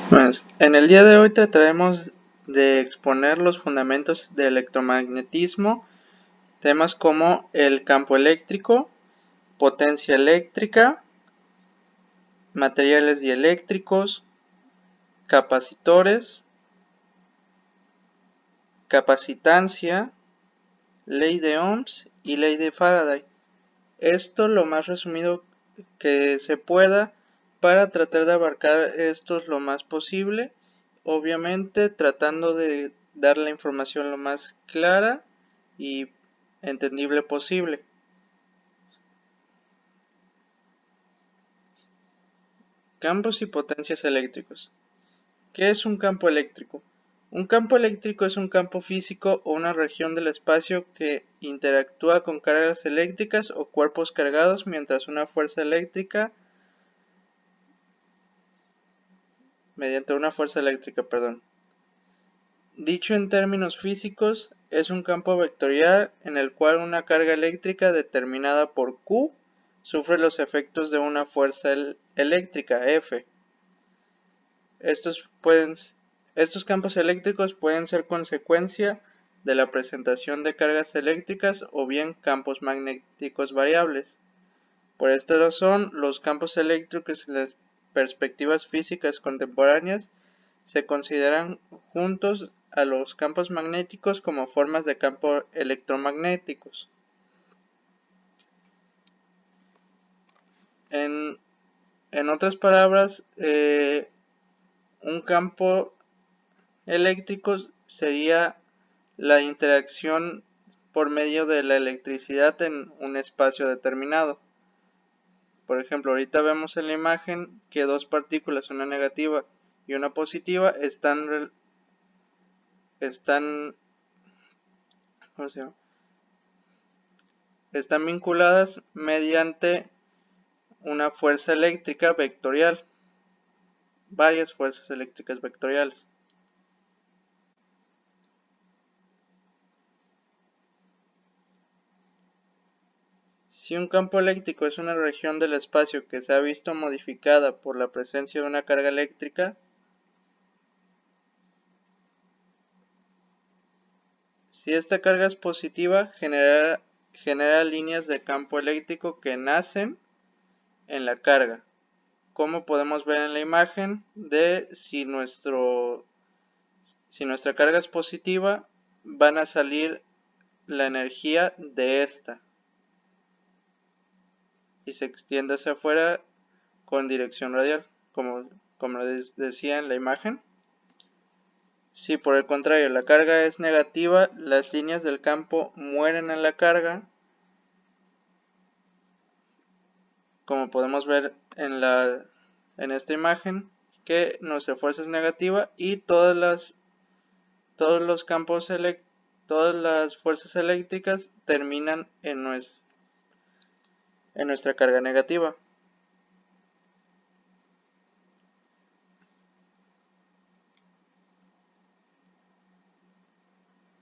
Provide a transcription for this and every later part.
Pues, en el día de hoy trataremos de exponer los fundamentos del electromagnetismo, temas como el campo eléctrico, potencia eléctrica, materiales dieléctricos, capacitores, capacitancia, ley de Ohms y ley de Faraday. Esto lo más resumido que se pueda para tratar de abarcar estos lo más posible, obviamente tratando de dar la información lo más clara y entendible posible. Campos y potencias eléctricos. ¿Qué es un campo eléctrico? Un campo eléctrico es un campo físico o una región del espacio que interactúa con cargas eléctricas o cuerpos cargados mediante una fuerza eléctrica. Dicho en términos físicos, es un campo vectorial en el cual una carga eléctrica determinada por Q sufre los efectos de una fuerza eléctrica F. Estos campos eléctricos pueden ser consecuencia de la presentación de cargas eléctricas o bien campos magnéticos variables. Por esta razón, los campos eléctricos en las perspectivas físicas contemporáneas se consideran juntos a los campos magnéticos como formas de campo electromagnéticos. En otras palabras, un campo eléctrico sería la interacción por medio de la electricidad en un espacio determinado. Por ejemplo, ahorita vemos en la imagen que dos partículas, una negativa y una positiva, están vinculadas mediante una fuerza eléctrica vectorial, varias fuerzas eléctricas vectoriales. Si un campo eléctrico es una región del espacio que se ha visto modificada por la presencia de una carga eléctrica, si esta carga es positiva, genera líneas de campo eléctrico que nacen en la carga, como podemos ver en la imagen de si nuestra carga es positiva, van a salir la energía de esta y se extiende hacia afuera con dirección radial, como les decía en la imagen. Si por el contrario la carga es negativa, las líneas del campo mueren en la carga, como podemos ver en esta imagen, que nuestra fuerza es negativa y todas las fuerzas eléctricas terminan en nuestra carga negativa.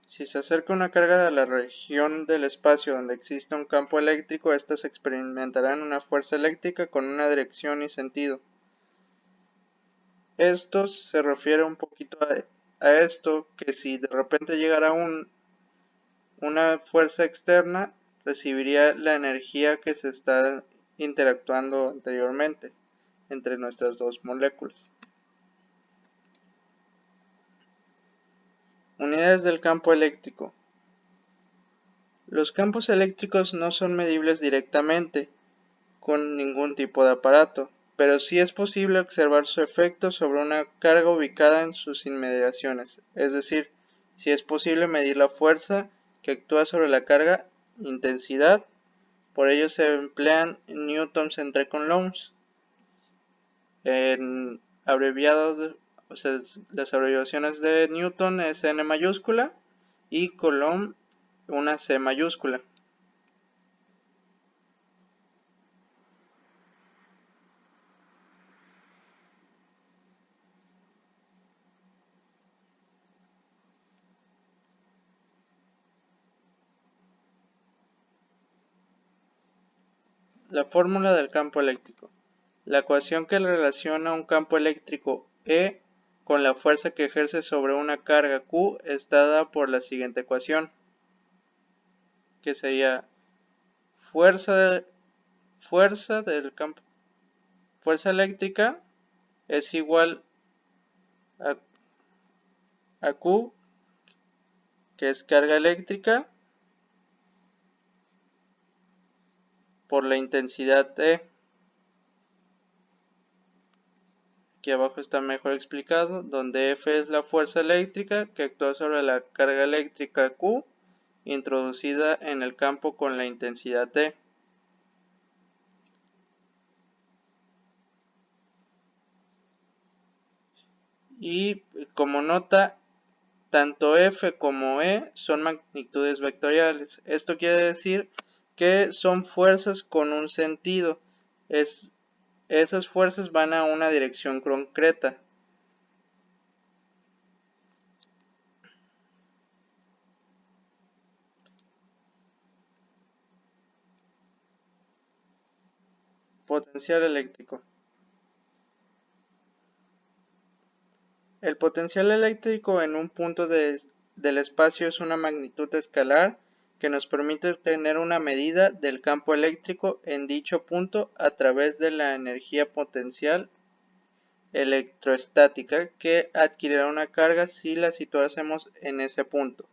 Si se acerca una carga a la región del espacio donde existe un campo eléctrico, estas experimentarán una fuerza eléctrica con una dirección y sentido. Esto se refiere un poquito a esto, que si de repente llegara una fuerza externa, recibiría la energía que se está interactuando anteriormente entre nuestras dos moléculas. Unidades del campo eléctrico. Los campos eléctricos no son medibles directamente con ningún tipo de aparato, pero sí es posible observar su efecto sobre una carga ubicada en sus inmediaciones, es decir, sí es posible medir la fuerza que actúa sobre la carga, intensidad. Por ello se emplean newtons entre coulombs. En abreviados, las abreviaciones de newton es N mayúscula y coulomb una C mayúscula. La fórmula del campo eléctrico. La ecuación que relaciona un campo eléctrico E con la fuerza que ejerce sobre una carga Q es dada por la siguiente ecuación, que sería fuerza del campo, fuerza eléctrica es igual a Q, que es carga eléctrica, por la intensidad E. Aquí abajo está mejor explicado, donde F es la fuerza eléctrica que actúa sobre la carga eléctrica Q introducida en el campo con la intensidad E. Y como nota, tanto F como E son magnitudes vectoriales. Esto quiere decir que son fuerzas con un sentido. Esas fuerzas van a una dirección concreta. Potencial eléctrico. El potencial eléctrico en un punto del espacio es una magnitud escalar que nos permite obtener una medida del campo eléctrico en dicho punto a través de la energía potencial electrostática que adquirirá una carga si la situásemos en ese punto.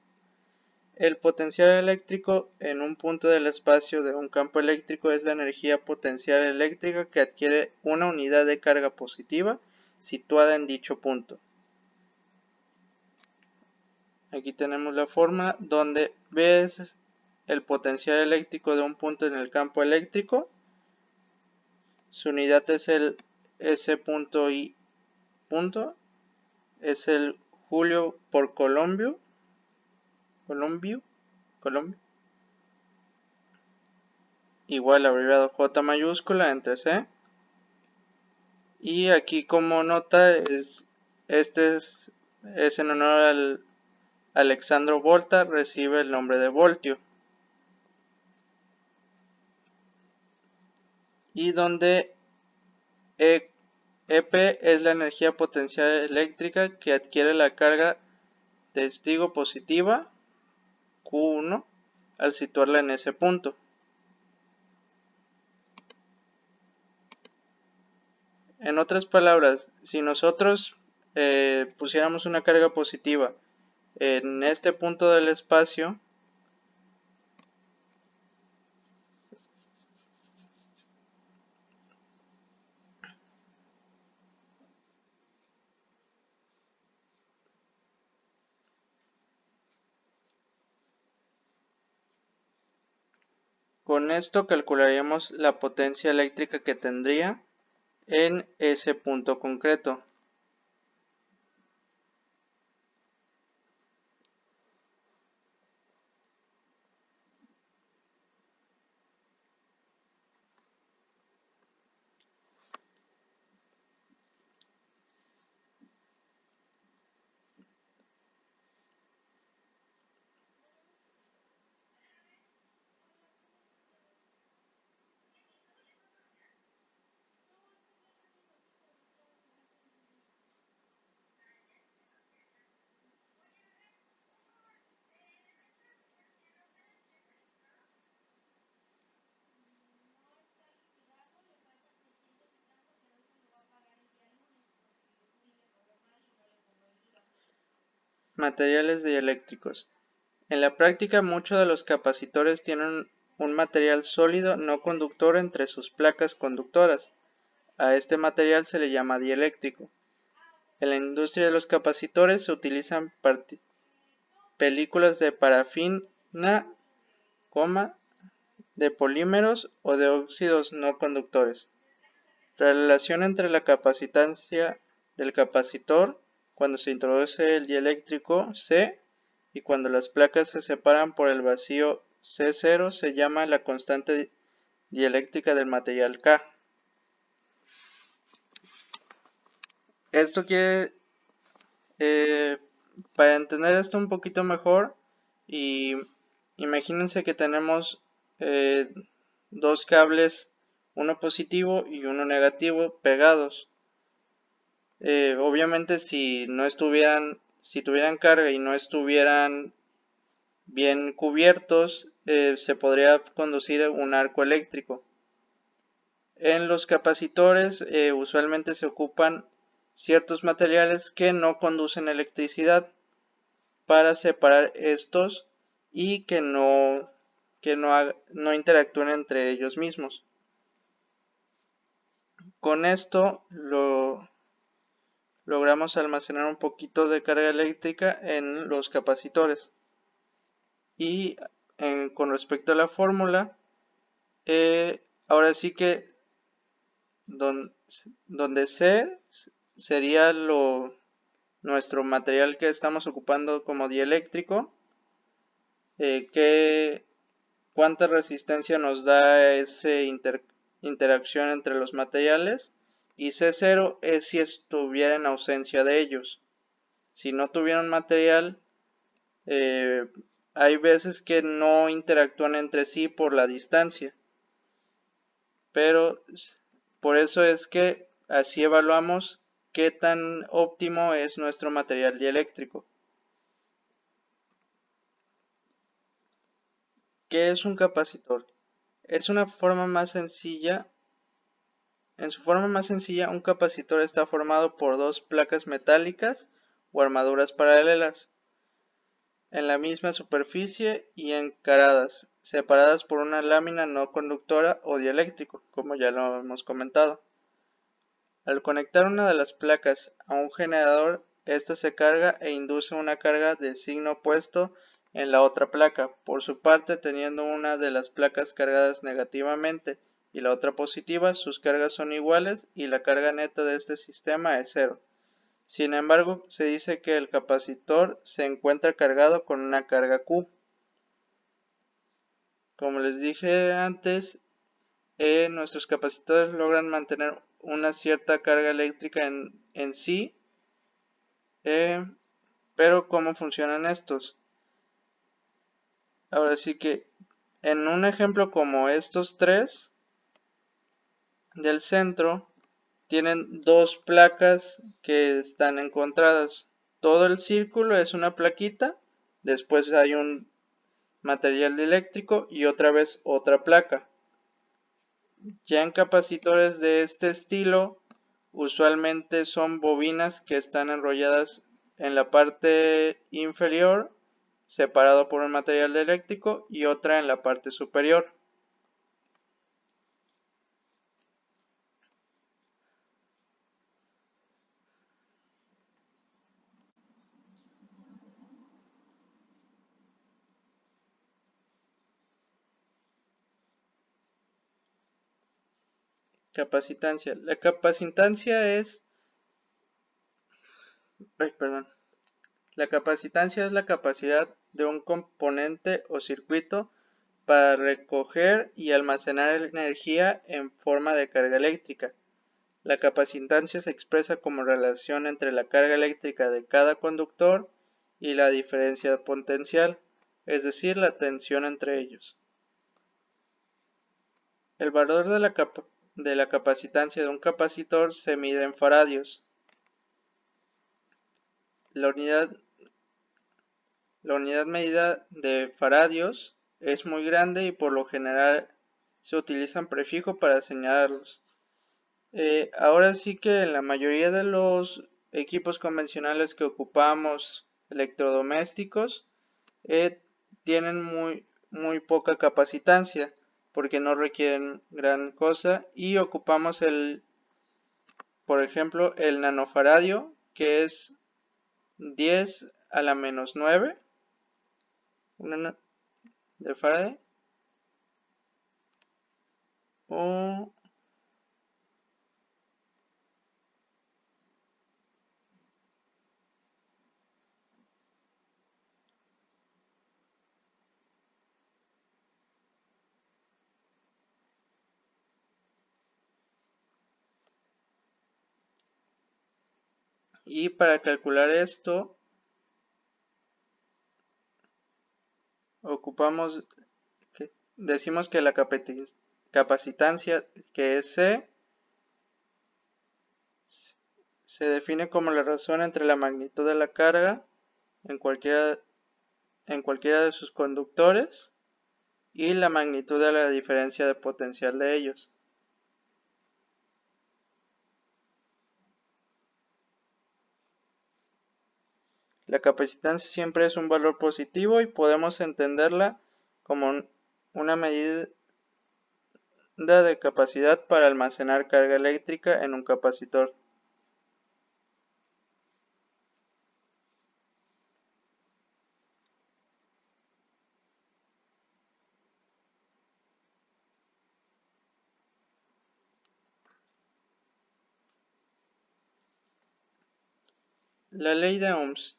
El potencial eléctrico en un punto del espacio de un campo eléctrico es la energía potencial eléctrica que adquiere una unidad de carga positiva situada en dicho punto. Aquí tenemos la forma donde ves el potencial eléctrico de un punto en el campo eléctrico. Su unidad es el S.I. Es el Julio por Colombio. Igual abreviado J mayúscula entre C. Y aquí como nota este es en honor al Alexandro Volta, recibe el nombre de voltio. Y donde EP es la energía potencial eléctrica que adquiere la carga testigo positiva Q1 al situarla en ese punto. En otras palabras, si nosotros pusiéramos una carga positiva en este punto del espacio, con esto calcularíamos la potencia eléctrica que tendría en ese punto concreto. Materiales dieléctricos. En la práctica, muchos de los capacitores tienen un material sólido no conductor entre sus placas conductoras. A este material se le llama dieléctrico. En la industria de los capacitores se utilizan películas de parafina, de polímeros o de óxidos no conductores. La relación entre la capacitancia del capacitor cuando se introduce el dieléctrico C y cuando las placas se separan por el vacío C0 se llama la constante dieléctrica del material K. Esto quiere, para entender esto un poquito mejor, y imagínense que tenemos dos cables, uno positivo y uno negativo, pegados. Obviamente si tuvieran carga y no estuvieran bien cubiertos, se podría conducir un arco eléctrico. En los capacitores usualmente se ocupan ciertos materiales que no conducen electricidad para separar estos y que no interactúen entre ellos mismos. Con esto logramos almacenar un poquito de carga eléctrica en los capacitores. Y con respecto a la fórmula, ahora sí que donde C sería nuestro material que estamos ocupando como dieléctrico, cuánta resistencia nos da esa interacción entre los materiales, y C0 es si estuviera en ausencia de ellos. Si no tuvieran material, hay veces que no interactúan entre sí por la distancia, pero por eso es que así evaluamos qué tan óptimo es nuestro material dieléctrico. ¿Qué es un capacitor? Es una forma más sencilla. En su forma más sencilla, un capacitor está formado por dos placas metálicas o armaduras paralelas en la misma superficie y encaradas, separadas por una lámina no conductora o dieléctrico, como ya lo hemos comentado. Al conectar una de las placas a un generador, ésta se carga e induce una carga de signo opuesto en la otra placa. Por su parte, teniendo una de las placas cargadas negativamente y la otra positiva, sus cargas son iguales y la carga neta de este sistema es cero. Sin embargo, se dice que el capacitor se encuentra cargado con una carga Q. Como les dije antes, nuestros capacitores logran mantener una cierta carga eléctrica en sí, pero ¿cómo funcionan estos? Ahora sí que en un ejemplo como estos tres del centro, tienen dos placas que están encontradas. Todo el círculo es una plaquita, después hay un material eléctrico y otra vez otra placa. Ya en capacitores de este estilo, usualmente son bobinas que están enrolladas en la parte inferior, separado por un material eléctrico, y otra en la parte superior. Capacitancia. La capacitancia es... perdón. La capacitancia es la capacidad de un componente o circuito para recoger y almacenar energía en forma de carga eléctrica. La capacitancia se expresa como relación entre la carga eléctrica de cada conductor y la diferencia potencial, es decir, la tensión entre ellos. El valor de la capacitancia de un capacitor se mide en faradios. La unidad medida de faradios es muy grande y por lo general se utilizan prefijos para señalarlos. Ahora sí que en la mayoría de los equipos convencionales que ocupamos electrodomésticos tienen muy poca capacitancia porque no requieren gran cosa, y ocupamos por ejemplo, el nanofaradio, que es 10 a la menos 9 de Faraday, y para calcular esto decimos que la capacitancia, que es C, se define como la razón entre la magnitud de la carga en cualquiera de sus conductores y la magnitud de la diferencia de potencial de ellos. La capacitancia siempre es un valor positivo y podemos entenderla como una medida de capacidad para almacenar carga eléctrica en un capacitor. La ley de Ohms.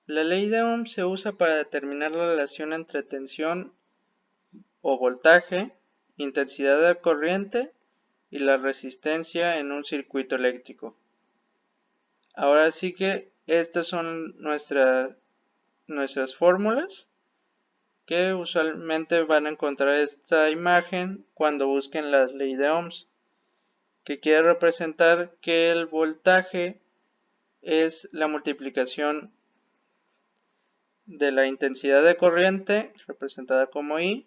La ley de Ohm se usa para determinar la relación entre tensión o voltaje, intensidad de corriente y la resistencia en un circuito eléctrico. Ahora sí que estas son nuestras fórmulas que usualmente van a encontrar esta imagen cuando busquen la ley de Ohms, que quiere representar que el voltaje es la multiplicación de la intensidad de corriente, representada como I,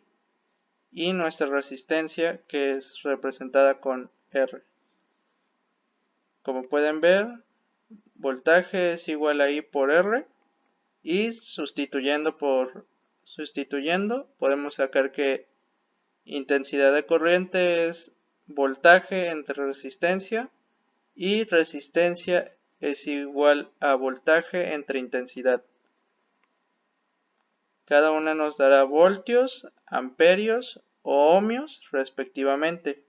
y nuestra resistencia, que es representada con R. Como pueden ver, voltaje es igual a I por R, y sustituyendo podemos sacar que intensidad de corriente es voltaje entre resistencia, y resistencia es igual a voltaje entre intensidad. Cada una nos dará voltios, amperios o ohmios respectivamente.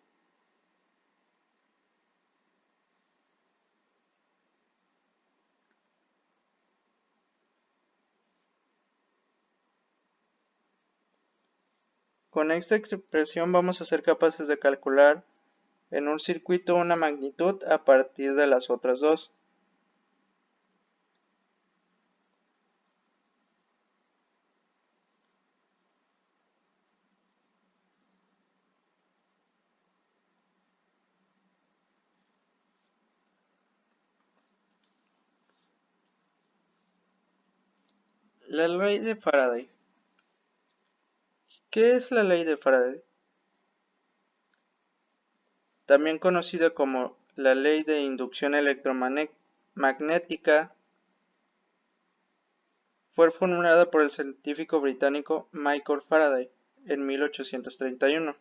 Con esta expresión vamos a ser capaces de calcular en un circuito una magnitud a partir de las otras dos. La ley de Faraday. ¿Qué es la ley de Faraday? También conocida como la ley de inducción electromagnética, fue formulada por el científico británico Michael Faraday en 1831.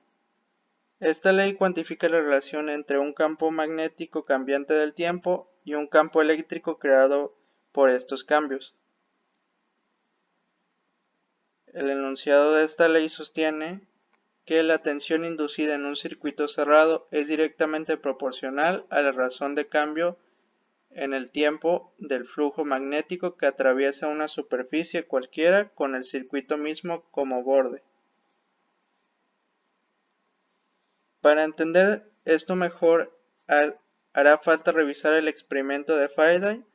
Esta ley cuantifica la relación entre un campo magnético cambiante del tiempo y un campo eléctrico creado por estos cambios. El enunciado de esta ley sostiene que la tensión inducida en un circuito cerrado es directamente proporcional a la razón de cambio en el tiempo del flujo magnético que atraviesa una superficie cualquiera con el circuito mismo como borde. Para entender esto mejor, hará falta revisar el experimento de Faraday.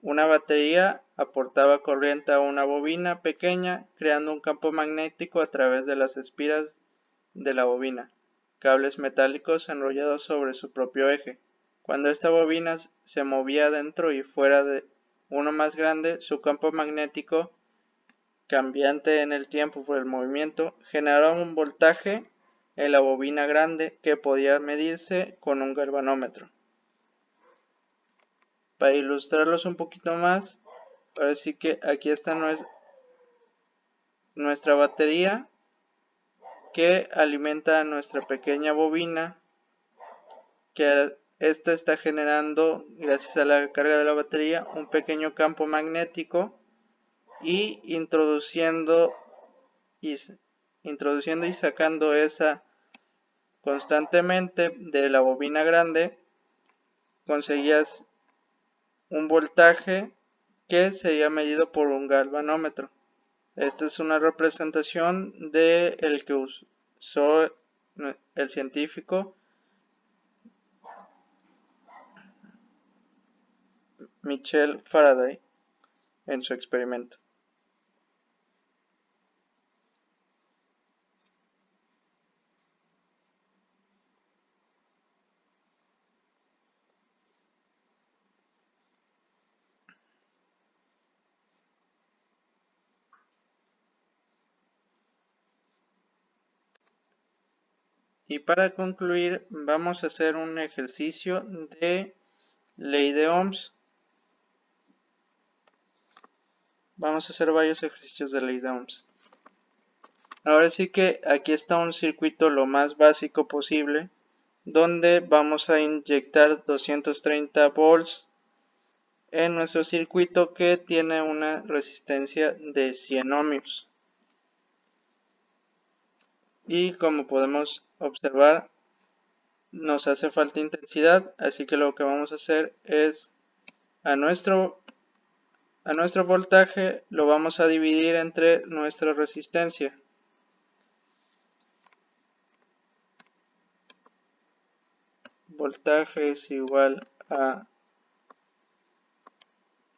Una batería aportaba corriente a una bobina pequeña, creando un campo magnético a través de las espiras de la bobina, cables metálicos enrollados sobre su propio eje. Cuando esta bobina se movía dentro y fuera de uno más grande, su campo magnético, cambiante en el tiempo por el movimiento, generaba un voltaje en la bobina grande que podía medirse con un galvanómetro. Para ilustrarlos un poquito más, ahora sí que aquí está nuestra batería que alimenta a nuestra pequeña bobina, que esta está generando, gracias a la carga de la batería, un pequeño campo magnético y introduciendo y sacando esa constantemente de la bobina grande, conseguías un voltaje que sería medido por un galvanómetro. Esta es una representación de el que usó el científico Michael Faraday en su experimento. Y para concluir vamos a hacer un ejercicio de ley de Ohms. Vamos a hacer varios ejercicios de ley de Ohms. Ahora sí que aquí está un circuito lo más básico posible, donde vamos a inyectar 230 volts en nuestro circuito que tiene una resistencia de 100 ohmios. Y como podemos observar, nos hace falta intensidad, así que lo que vamos a hacer es a nuestro voltaje lo vamos a dividir entre nuestra resistencia. Voltaje es igual a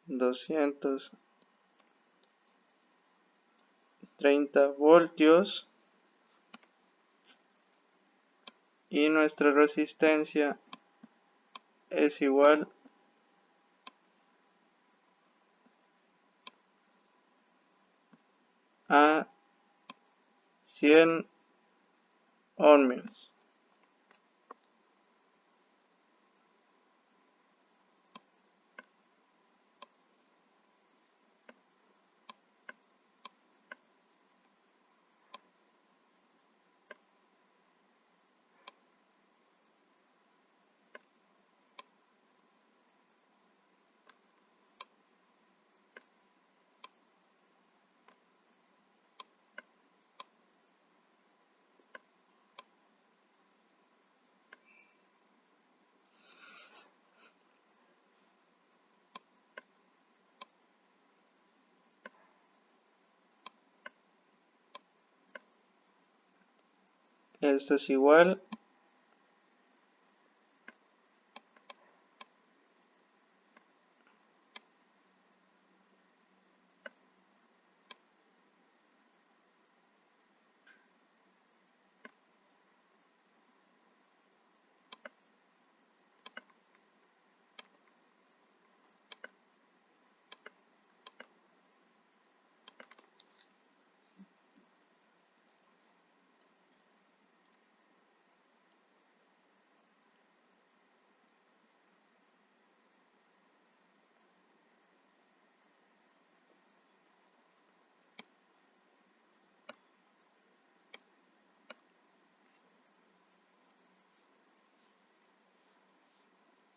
230 voltios y nuestra resistencia es igual a 100 ohmios. Esto es igual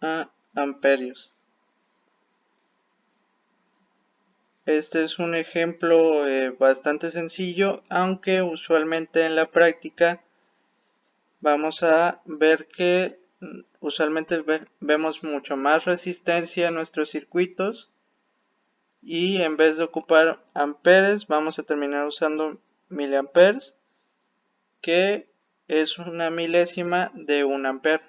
a amperios. Este es un ejemplo bastante sencillo, aunque usualmente en la práctica vamos a ver que usualmente vemos mucho más resistencia en nuestros circuitos y en vez de ocupar amperes vamos a terminar usando miliamperes, que es una milésima de un ampere.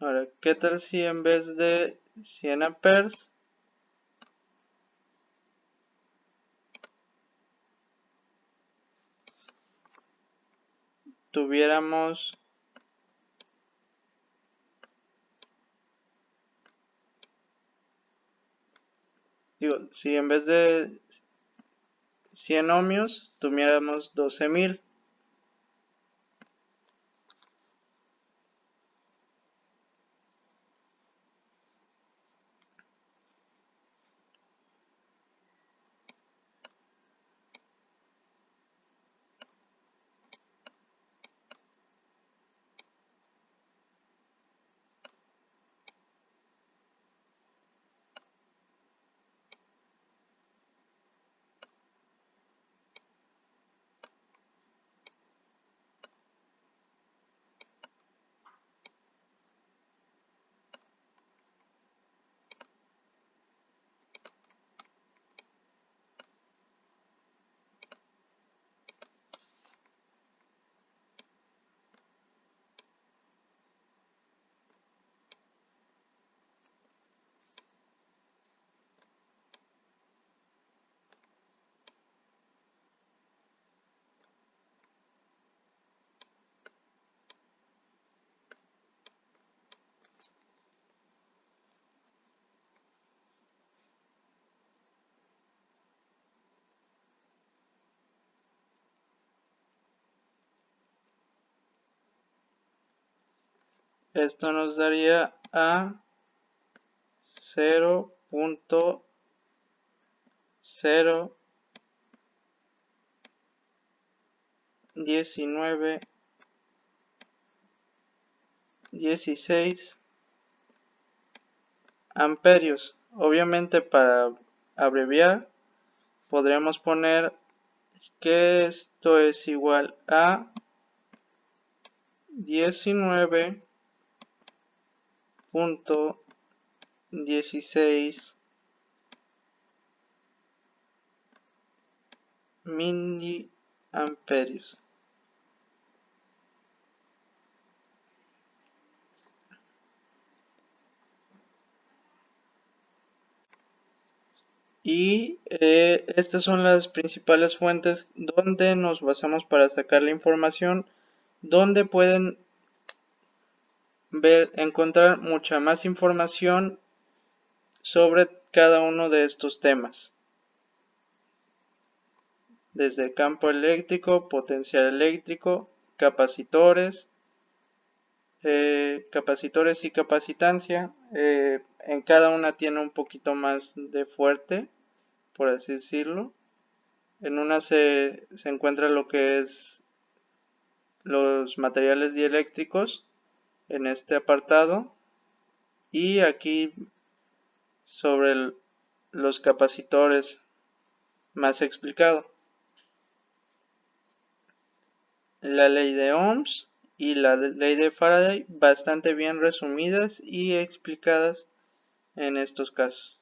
Ahora, ¿qué tal si en vez de 100 amperes tuviéramos si en vez de 100 ohmios tuviéramos 12.000? Esto nos daría a 0.01916 amperios. Obviamente, para abreviar podremos poner que esto es igual a 19.16 miliamperios. Y estas son las principales fuentes donde nos basamos para sacar la información, donde pueden encontrar mucha más información sobre cada uno de estos temas, desde campo eléctrico, potencial eléctrico, capacitores y capacitancia. En cada una tiene un poquito más de fuerte, por así decirlo. En una se encuentra lo que es los materiales dieléctricos en este apartado, y aquí sobre los capacitores más explicado. La ley de Ohms y la ley de Faraday bastante bien resumidas y explicadas en estos casos.